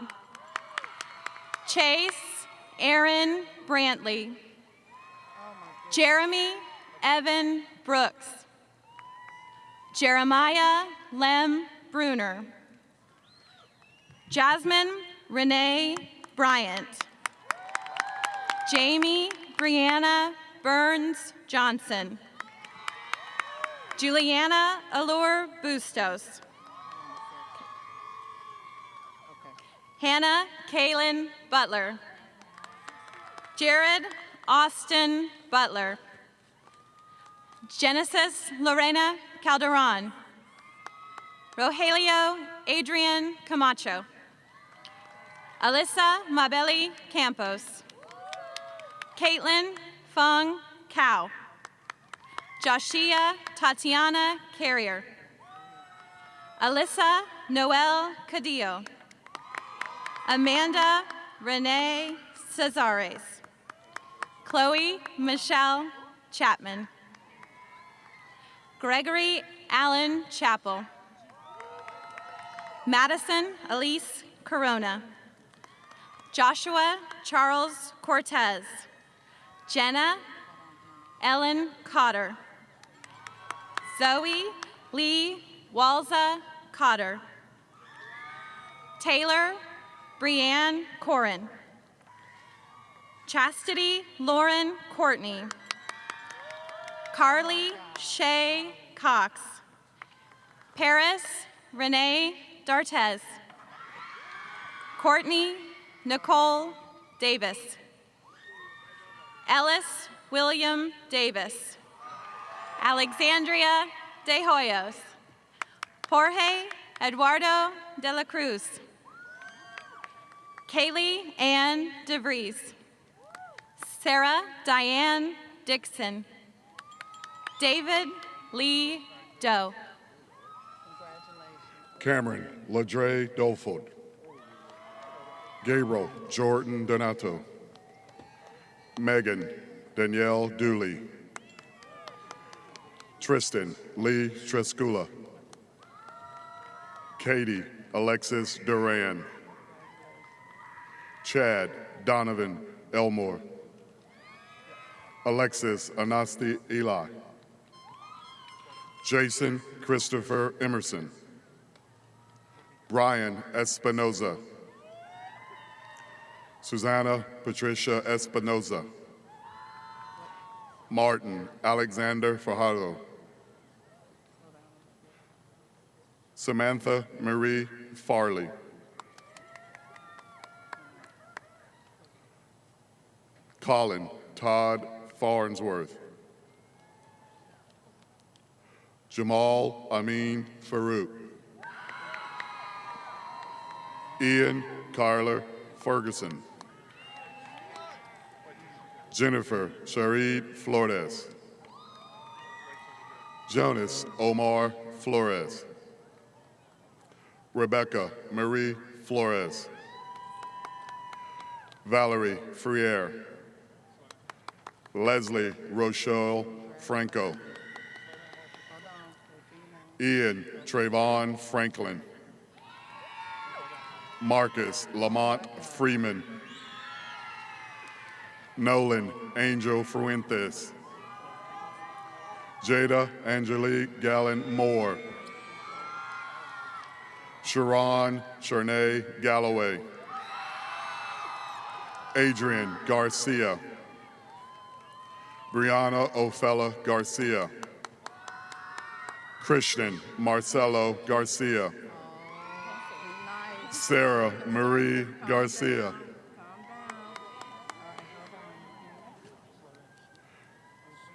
Chase Aaron Brantley. Jeremy Evan Brooks. Jeremiah Lem Bruner. Jasmine Renee Bryant. Jamie Brianna Burns Johnson. Juliana Allure Bustos. Hannah Kaylin Butler. Jared Austin Butler. Genesis Lorena Calderon. Rogelio Adrian Camacho. Alyssa Mabeli Campos. Caitlin Fung Cao. Joshia Tatiana Carrier. Alyssa Noel Cadillo. Amanda Renee Cesares. Chloe Michelle Chapman. Gregory Allen Chappell. Madison Elise Corona. Joshua Charles Cortez. Jenna Ellen Cotter. Zoe Lee Walza Cotter. Taylor Brianne Corin. Chastity Lauren Courtney. Carly Shay Cox. Paris Renee D'Artez. Courtney Nicole Davis. Ellis William Davis. Alexandria De Hoyos. Jorge Eduardo de la Cruz. Kaylee Ann DeVries. Sarah Diane Dixon. David Lee Doe. Cameron Ladre Dolford. Gabriel Jordan Donato. Megan Danielle Dooley. Tristan Lee Trescula. Katie Alexis Duran. Chad Donovan Elmore. Alexis Anasti Eli. Jason Christopher Emerson. Brian Espinoza. Susanna Patricia Espinoza. Martin Alexander Fajardo. Samantha Marie Farley. Colin Todd Farnsworth. Jamal Amin Farouk. Ian Carler Ferguson. Jennifer Sharid Flores. Jonas Omar Flores. Rebecca Marie Flores. Valerie Friere. Leslie Rochelle Franco. Ian Trayvon Franklin. Marcus Lamont Freeman. Nolan Angel Fuentes. Jada Angelique Gallen Moore. Sharon Shernay Galloway. Adrian Garcia. Brianna Ofella Garcia. Christian Marcelo Garcia. Sarah Marie Garcia.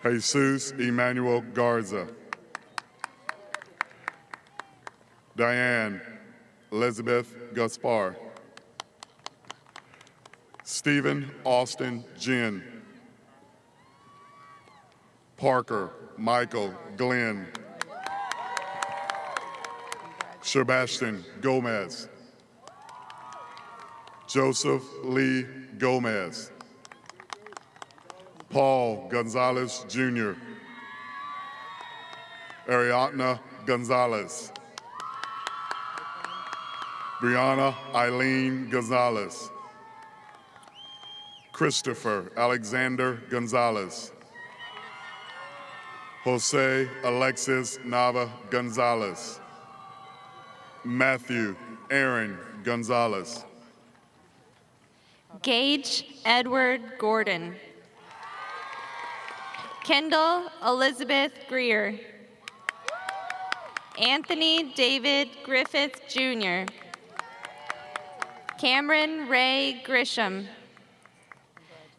Jesus Emmanuel Garza. Diane Elizabeth Gaspar. Stephen Austin Ginn. Parker Michael Glenn. Sebastian Gomez. Joseph Lee Gomez. Paul Gonzalez Jr. Ariadna Gonzalez. Brianna Eileen Gonzalez. Christopher Alexander Gonzalez. Jose Alexis Nava Gonzalez. Matthew Aaron Gonzalez. Gage Edward Gordon. Kendall Elizabeth Greer. Anthony David Griffith Jr., Cameron Ray Grisham,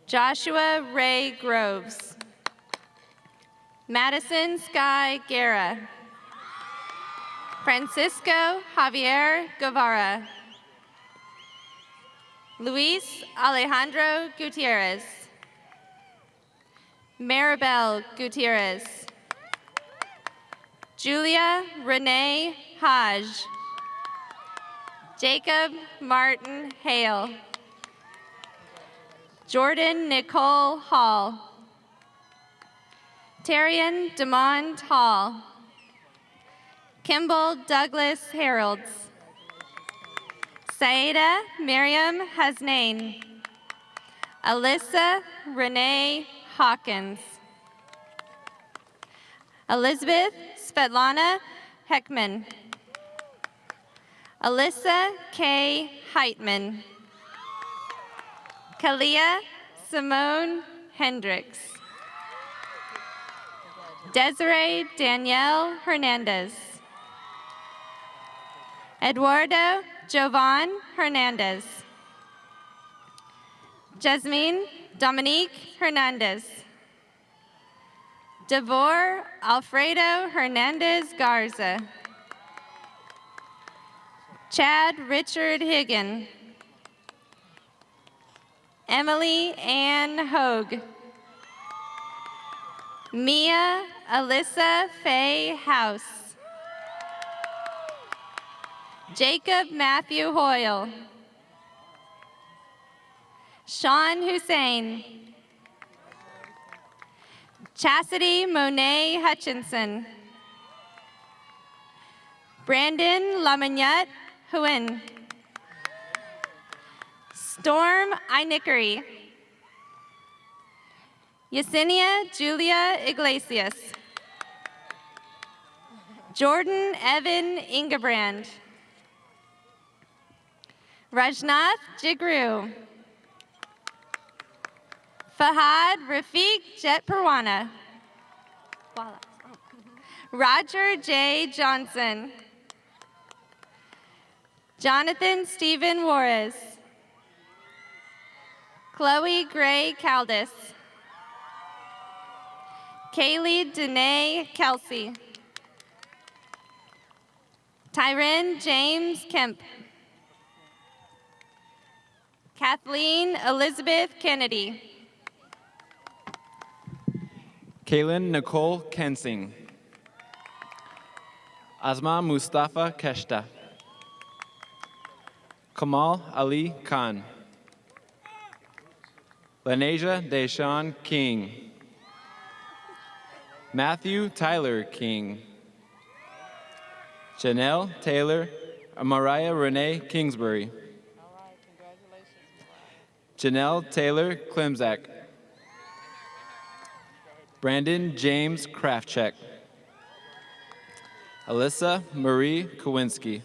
Joshua Ray Groves, Madison Sky Guerra, Francisco Javier Guevara, Luis Alejandro Gutierrez, Maribel Gutierrez, Julia Renee Hodge, Jacob Martin Hale, Jordan Nicole Hall, Terrian Demond Hall, Kimball Douglas Harolds, Saida Miriam Hasnain, Alyssa Renee Hawkins, Elizabeth Svetlana Heckman, Alyssa K. Heitman, Kalia Simone Hendricks, Desiree Danielle Hernandez, Eduardo Jovan Hernandez, Jasmine Dominique Hernandez, Devor Alfredo Hernandez Garza, Chad Richard Higgin, Emily Ann Hogue, Mia Alyssa Faye House, Jacob Matthew Hoyle, Sean Hussein, Chastity Monet Hutchinson, Brandon Lamagnette Huen, Storm Inickery, Yesenia Julia Iglesias, Jordan Evan Ingebrand, Rajnath Jigru, Fahad Rafiq Jet Perwana, Roger J. Johnson, Jonathan Stephen Juarez, Chloe Gray Caldas, Kaylee Danae Kelsey, Tyren James Kemp, Kathleen Elizabeth Kennedy, Kaylin Nicole Kensing, Asma Mustafa Keshta, Kamal Ali Khan, Lenasia Deshawn King, Matthew Tyler King, Janelle Taylor Mariah Renee Kingsbury, Janelle Taylor Klimzak, Brandon James Kraftcheck, Alyssa Marie Kowinski,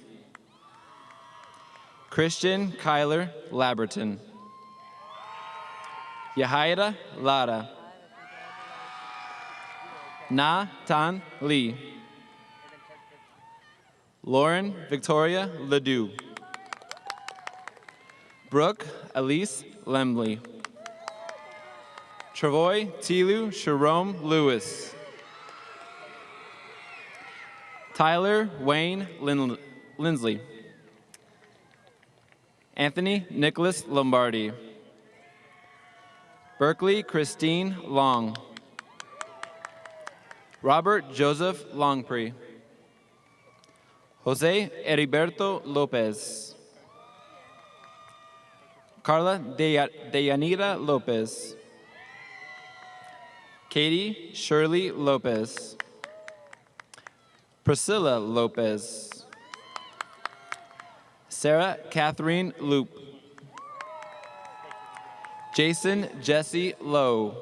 Christian Kyler Laberton, Yahaira Lara, Na Tan Lee, Lauren Victoria Ledoux, Brooke Elise Lemley, Travoy Tilu Sharom Lewis, Tyler Wayne Lindsley, Anthony Nicholas Lombardi, Berkeley Christine Long, Robert Joseph Longpre, Jose Heriberto Lopez, Carla Deyanira Lopez, Katie Shirley Lopez, Priscilla Lopez, Sarah Catherine Loop, Jason Jesse Lowe,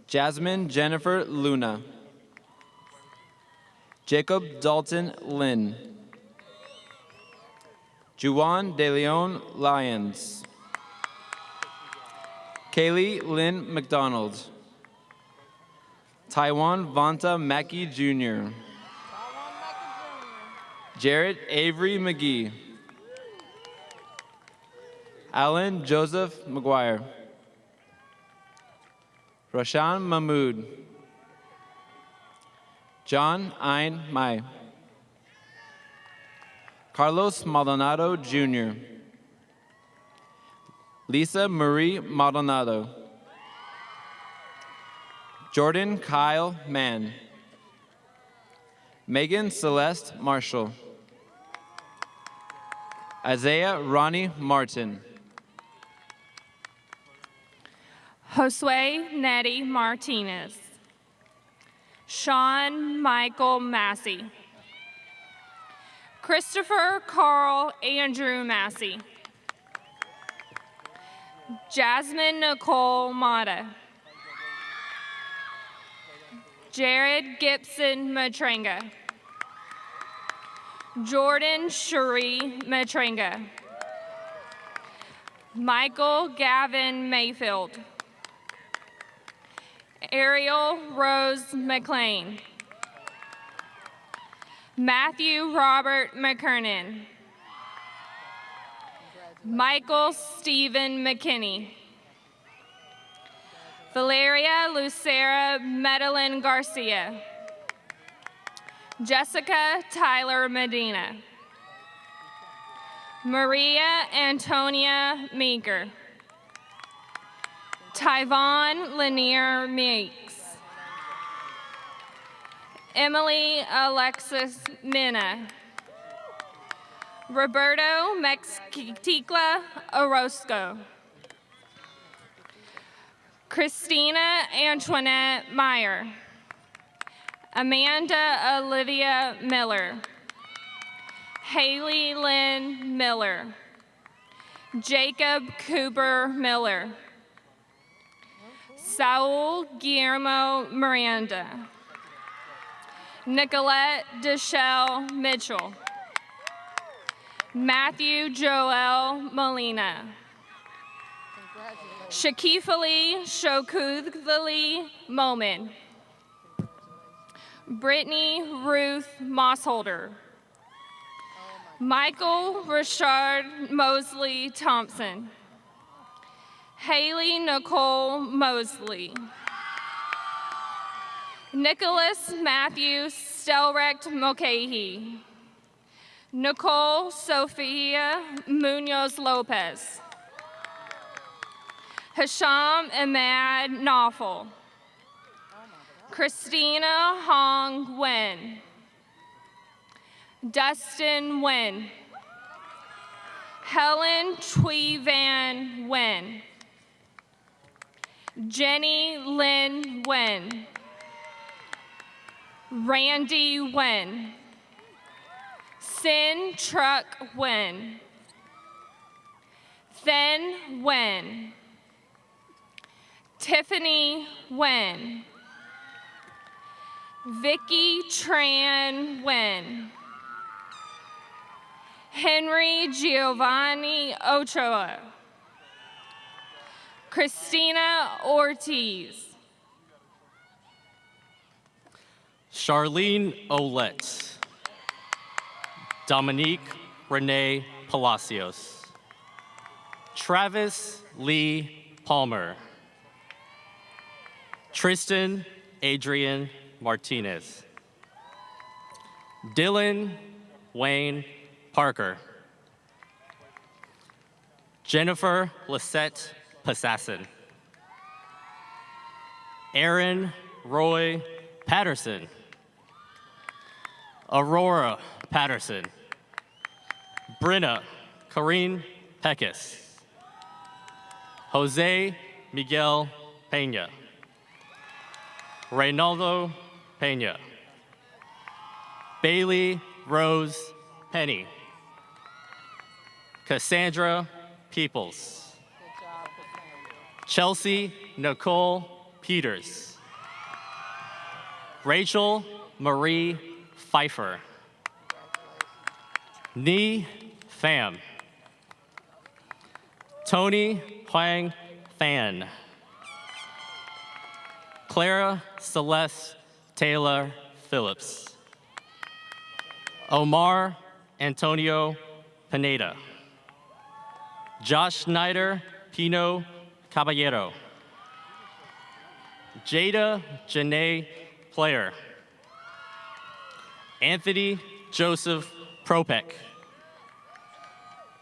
Jasmine Jennifer Luna, Jacob Dalton Lynn, Juwan De Leon Lyons, Kaylee Lynn McDonald, Taiwan Vanta Mackey Jr., Jared Avery McGee. Alan Joseph McGuire. Roshan Mahmood. John Ein Mai. Carlos Maldonado Jr. Lisa Marie Maldonado. Jordan Kyle Mann. Megan Celeste Marshall. Isaiah Ronnie Martin. Josue Nettie Martinez. Sean Michael Massey. Christopher Carl Andrew Massey. Jasmine Nicole Mata. Jared Gibson Matrenga. Jordan Cherie Matrenga. Michael Gavin Mayfield. Ariel Rose McLean. Matthew Robert McKernan. Michael Stephen McKinney. Valeria Lucera Medellin Garcia. Jessica Tyler Medina. Maria Antonia Meeker. Tyvon Lanier Meeks. Emily Alexis Minna. Roberto Mexticla Orozco. Christina Antoinette Meyer. Amanda Olivia Miller. Haley Lynn Miller. Jacob Cooper Miller. Saul Guillermo Miranda. Nicolette Deshelle Mitchell. Matthew Joel Molina. Shakifali Shokuthali Momin. Brittany Ruth Mossholder. Michael Richard Mosley Thompson. Haley Nicole Mosley. Nicholas Matthew Stelrecht Mulcahy. Nicole Sophia Munoz Lopez. Hisham Ahmad Nawfal. Christina Hong Wen. Dustin Wen. Helen Thuy Van Wen. Jenny Lynn Wen. Randy Wen. Sin Truck Wen. Then Wen. Tiffany Wen. Vicky Tran Wen. Henry Giovanni Ochoa. Christina Ortiz. Charlene Olette. Dominique Renee Palacios. Travis Lee Palmer. Tristan Adrian Martinez. Dylan Wayne Parker. Jennifer Lisette Passassin. Aaron Roy Patterson. Aurora Patterson. Brenna Corrine Peckus. Jose Miguel Pena. Reynaldo Pena. Bailey Rose Penny. Cassandra Peoples. Chelsea Nicole Peters. Rachel Marie Pfeiffer. Ni Pham. Tony Huang Fan. Clara Celeste Taylor Phillips. Omar Antonio Pineda. Josh Schneider Pino Caballero. Jada Janae Player. Anthony Joseph Propek.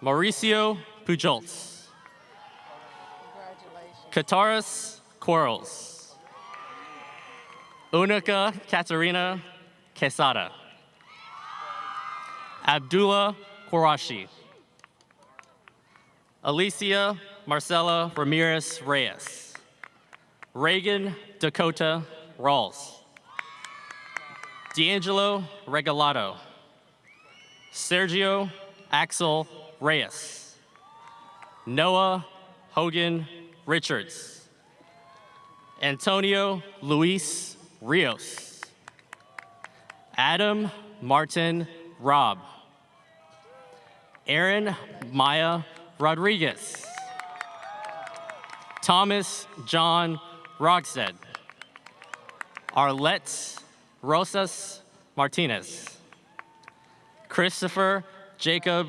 Mauricio Pujols. Kataris Quarles. Unica Katerina Quesada. Abdullah Quarashi. Alicia Marcela Ramirez Reyes. Reagan Dakota Rawls. D'Angelo Regalado. Sergio Axel Reyes. Noah Hogan Richards. Antonio Luis Rios. Adam Martin Robb. Aaron Maya Rodriguez. Thomas John Rogsted. Arlette Rosas Martinez. Christopher Jacob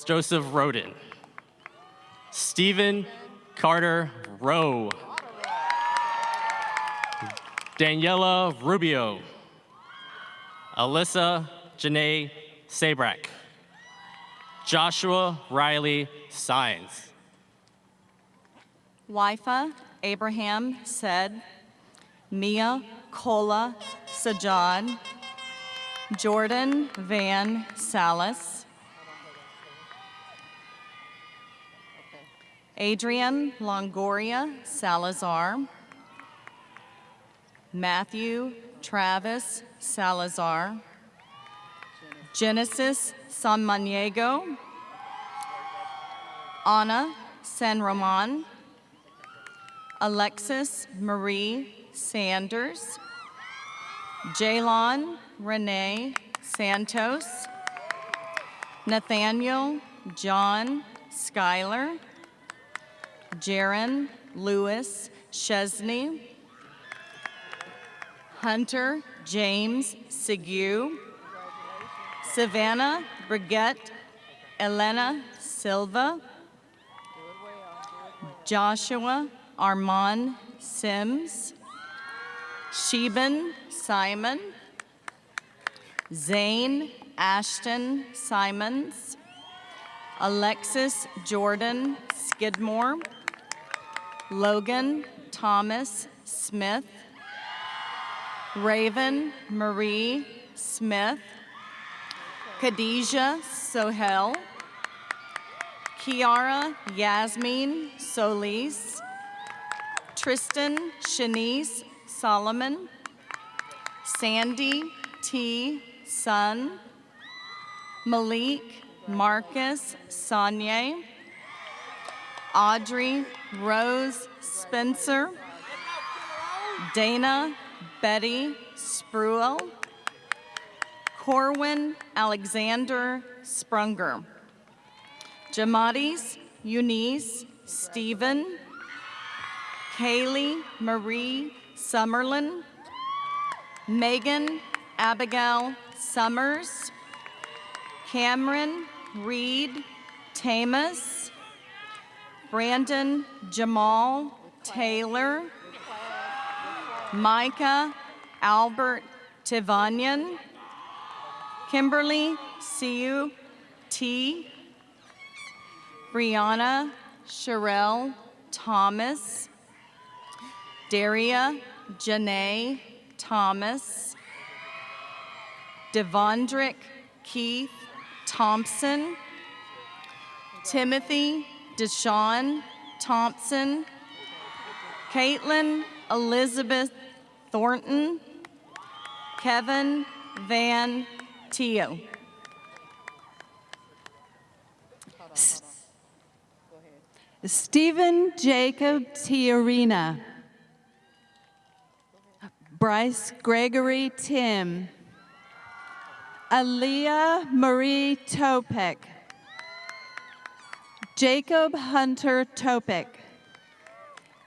Joseph Roden. Stephen Carter Rowe. Daniela Rubio. Alyssa Janae Sabrak. Joshua Riley Sines. Wifa Abraham said, Mia Kola Sajad, Jordan Van Salas, Adrian Longoria Salazar, Matthew Travis Salazar, Genesis Samaniego, Ana San Roman, Alexis Marie Sanders, Jaylon Renee Santos, Nathaniel John Schuyler, Jaron Lewis Chesney, Hunter James Seguin, Savannah Brigitte Elena Silva, Joshua Armand Sims, Sheben Simon, Zane Ashton Simons, Alexis Jordan Skidmore, Logan Thomas Smith, Raven Marie Smith, Khadijah Sohel, Kiara Yasmin Solis, Tristan Shanice Solomon, Sandy T. Sun, Malik Marcus Sanye, Audrey Rose Spencer, Dana Betty Spruill, Corwin Alexander Sprunger, Jamadis Eunice Stephen, Kaylee Marie Summerlin, Megan Abigail Summers, Cameron Reed Tamas, Brandon Jamal Taylor, Micah Albert Tivanyan, Kimberly Siu T, Brianna Sherelle Thomas, Daria Janae Thomas, Devondrick Keith Thompson, Timothy Deshawn Thompson, Caitlin Elizabeth Thornton, Kevin Van Teo. Stephen Jacob Tiarina, Bryce Gregory Tim, Aaliyah Marie Topek, Jacob Hunter Topek,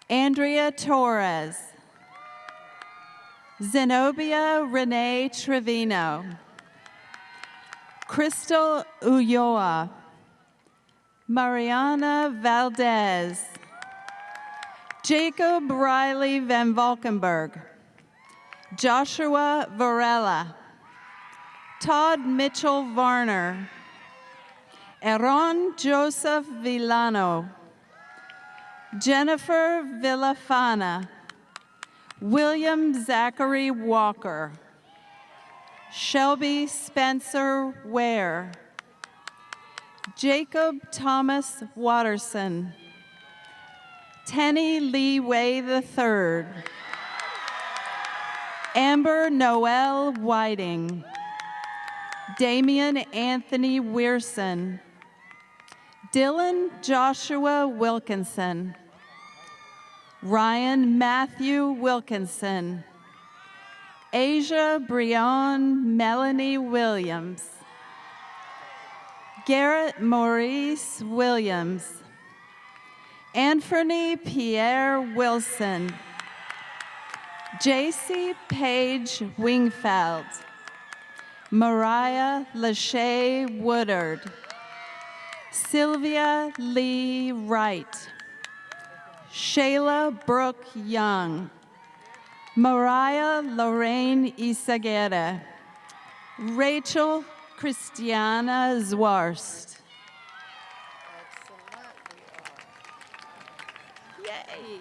Andrea Torres, Zenobia Renee Trevino, Crystal Ulloa, Mariana Valdez, Jacob Riley Van Valkenburg, Joshua Varela, Todd Mitchell Varner, Aaron Joseph Villano, Jennifer Villafana, William Zachary Walker, Shelby Spencer Ware, Jacob Thomas Watterson, Tenny Lee Way III, Amber Noel Whiting, Damian Anthony Weirson, Dylan Joshua Wilkinson, Ryan Matthew Wilkinson, Asia Breon Melanie Williams, Garrett Maurice Williams, Anthony Pierre Wilson, JC Page Wingfeld, Mariah Lachey Woodard, Sylvia Lee Wright, Shayla Brooke Young, Mariah Lorraine Isaguera, Rachel Christiana Zwarst. Yay!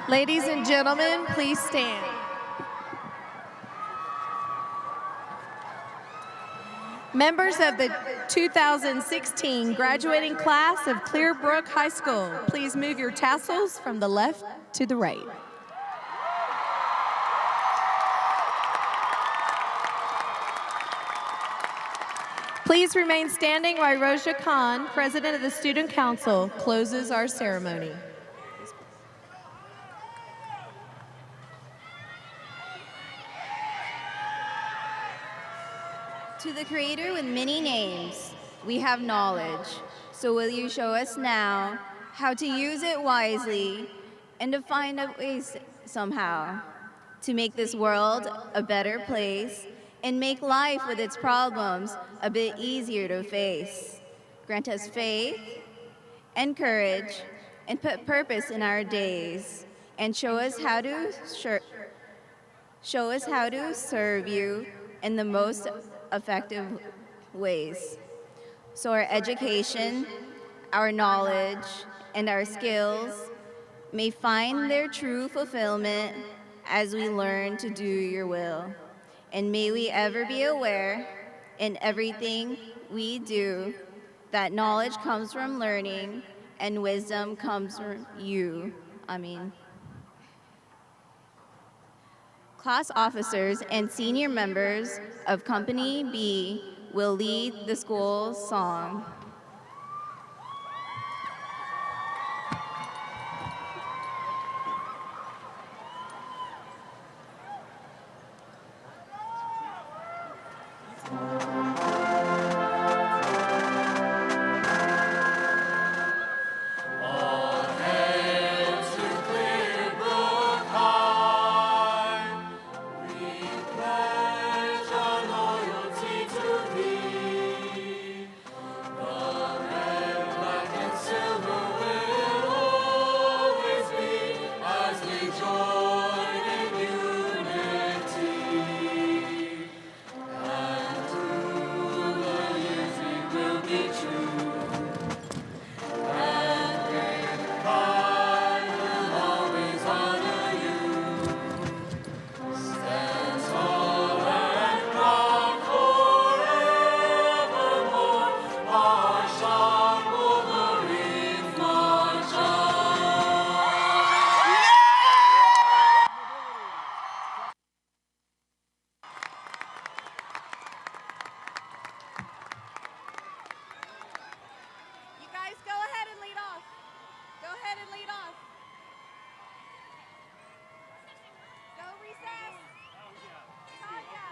Ladies and gentlemen, please stand. Members of the 2016 graduating class of Clear Brook High School, please move your tassels from the left to the right. Please remain standing while Roja Khan, President of the Student Council, closes our ceremony. To the Creator with many names, we have knowledge. So will you show us now how to use it wisely and to find a way somehow to make this world a better place and make life with its problems a bit easier to face. Grant us faith and courage and put purpose in our days and show us how to serve you in the most effective ways. So our education, our knowledge, and our skills may find their true fulfillment as we learn to do your will. And may we ever be aware in everything we do that knowledge comes from learning and wisdom comes from you. Amen. Class officers and senior members of Company B will lead the school song. The lead off. Go recess. Tanya.